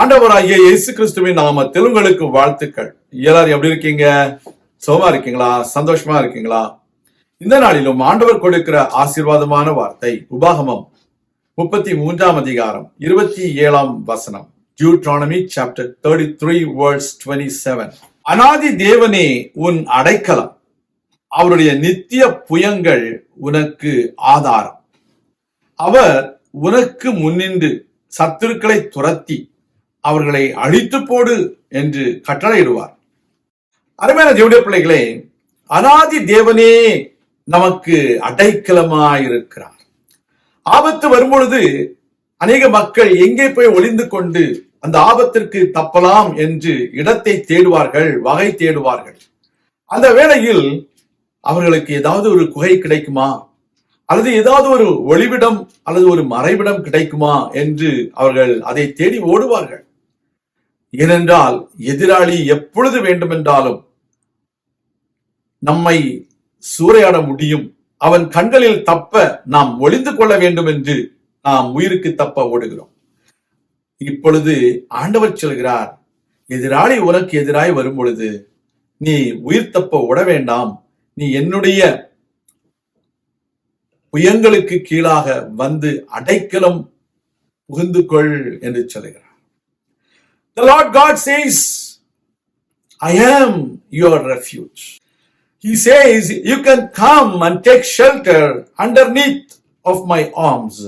ஆண்டவராகிய இயேசு கிறிஸ்துவின் நாமத்தில் உங்களுக்கு வாழ்த்துக்கள். எல்லாரும் எப்படி இருக்கீங்க? சுகமா இருக்கீங்களா? சந்தோஷமா இருக்கீங்களா? இந்த நாளிலும் ஆண்டவர் கொடுக்கிற ஆசீர்வாதமான வார்த்தை உபாகமம் 33 அதிகாரம் 27 வசனம். Deuteronomy chapter 33 verse 27. அநாதி தேவனே உன் அடைக்கலம், அவருடைய நித்திய புயங்கள் உனக்கு ஆதாரம். அவர் உனக்கு முன்னின்று சத்துருக்களை துரத்தி அவர்களை அழித்து போடு என்று கட்டளையிடுவார். அருமையான தேவனுடைய பிள்ளைகளே, அநாதி தேவனே நமக்கு அடைக்கலமாயிருக்கிறார். ஆபத்து வரும்பொழுது அநேக மக்கள் எங்கே போய் ஒளிந்து கொண்டு அந்த ஆபத்திற்கு தப்பலாம் என்று இடத்தை தேடுவார்கள், வகை தேடுவார்கள். அந்த வேளையில் அவர்களுக்கு ஏதாவது ஒரு குகை கிடைக்குமா, அல்லது ஏதாவது ஒரு ஒளிவிடம் அல்லது ஒரு மறைவிடம் கிடைக்குமா என்று அவர்கள் அதை தேடி ஓடுவார்கள். ஏனென்றால் எதிராளி எப்பொழுது வேண்டுமென்றாலும் நம்மை சூறையாட முடியும். அவன் கண்களில் தப்ப நாம் ஒளிந்து கொள்ள வேண்டும் என்று நாம் உயிருக்கு தப்ப ஓடுகிறோம். இப்பொழுது ஆண்டவர் சொல்கிறார், எதிராளி உனக்கு எதிராய் வரும் பொழுது நீ உயிர் தப்ப ஓட வேண்டாம், நீ என்னுடைய புயங்களுக்கு கீழாக வந்து அடைக்கலம் புகுந்து கொள் என்று சொல்கிறார். The Lord God says, I am your refuge. He says, you can come and take shelter underneath of my arms.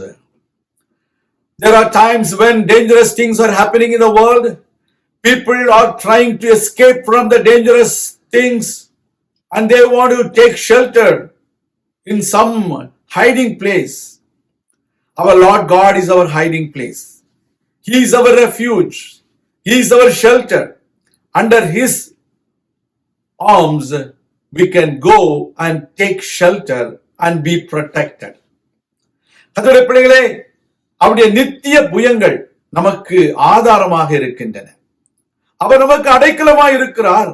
There are times when dangerous things are happening in the world. People are trying to escape from the dangerous things and they want to take shelter in some hiding place. Our Lord God is our hiding place. He is our refuge. He is our shelter. Under His arms, we can go and take shelter and be protected. கர்த்தருடைய பிள்ளைகளே, அவருடைய நித்திய புயங்கள் நமக்கு ஆதாரமாக இருக்கின்றன. அவர் நமக்கு அடைக்கலமாக இருக்கிறார்.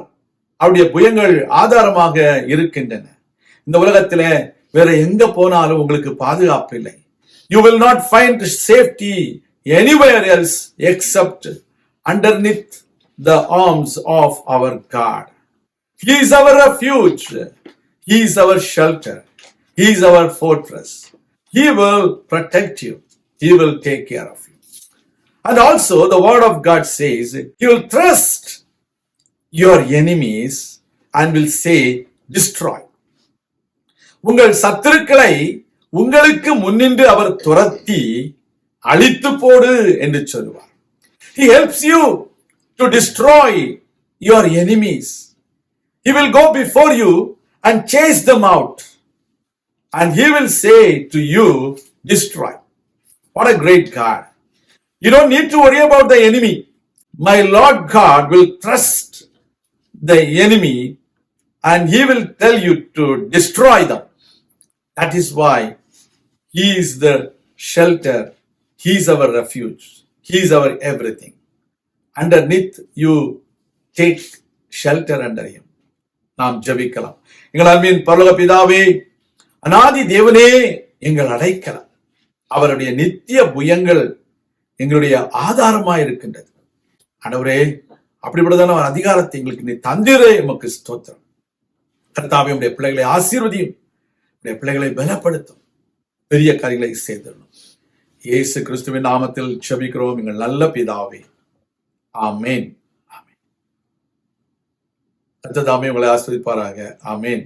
அவருடைய புயங்கள் ஆதாரமாக இருக்கின்றன. இந்த உலகத்தில வேற எங்க போனாலும் உங்களுக்கு பாதுகாப்பு இல்லை. You will not find safety anywhere else except underneath the arms of our God. He is our refuge. He is our shelter. He is our fortress. He will protect you. He will take care of you. And also the word of God says, He will thrust your enemies and will say, destroy. உங்கள் சத்துருக்களை உங்களுக்கு முன்னின்று அவர் துரத்தி அழித்து போடு என்று சொல்வார். He helps you to destroy your enemies. He will go before you and chase them out. And He will say to you, destroy. What a great God. You don't need to worry about the enemy. My Lord God will thrust the enemy and He will tell you to destroy them. That is why He is the shelter. He is our refuge. He is our everything. Underneath you take shelter under Him. நாம் ஜெபிக்கலாம். எங்கள் அன்பின் பரலோக பிதாவே, அநாதி தேவனே எங்கள் அடைக்கலம், அவருடைய நித்திய புயங்கள் எங்களுடைய ஆதாரமாய் இருக்கின்றது. ஆண்டவரே, அப்படிப்பட்டதான ஒரு அதிகாரத்தை எங்களுக்கு நீ தந்திரே, எமக்கு ஸ்தோத்திரம். கர்த்தாவே, உடைய பிள்ளைகளை ஆசீர்வதியும், உடைய பிள்ளைகளை பலப்படுத்தும், பெரிய காரியங்களை செய்திடணும். இயேசு கிறிஸ்துவின் நாமத்தில் ஜெபிக்கிறோம் எங்கள் நல்ல பிதாவே, ஆமேன். ஆமேன். கர்த்தர் தாமே உங்களை ஆசீர்வதிப்பாராக. ஆமேன்.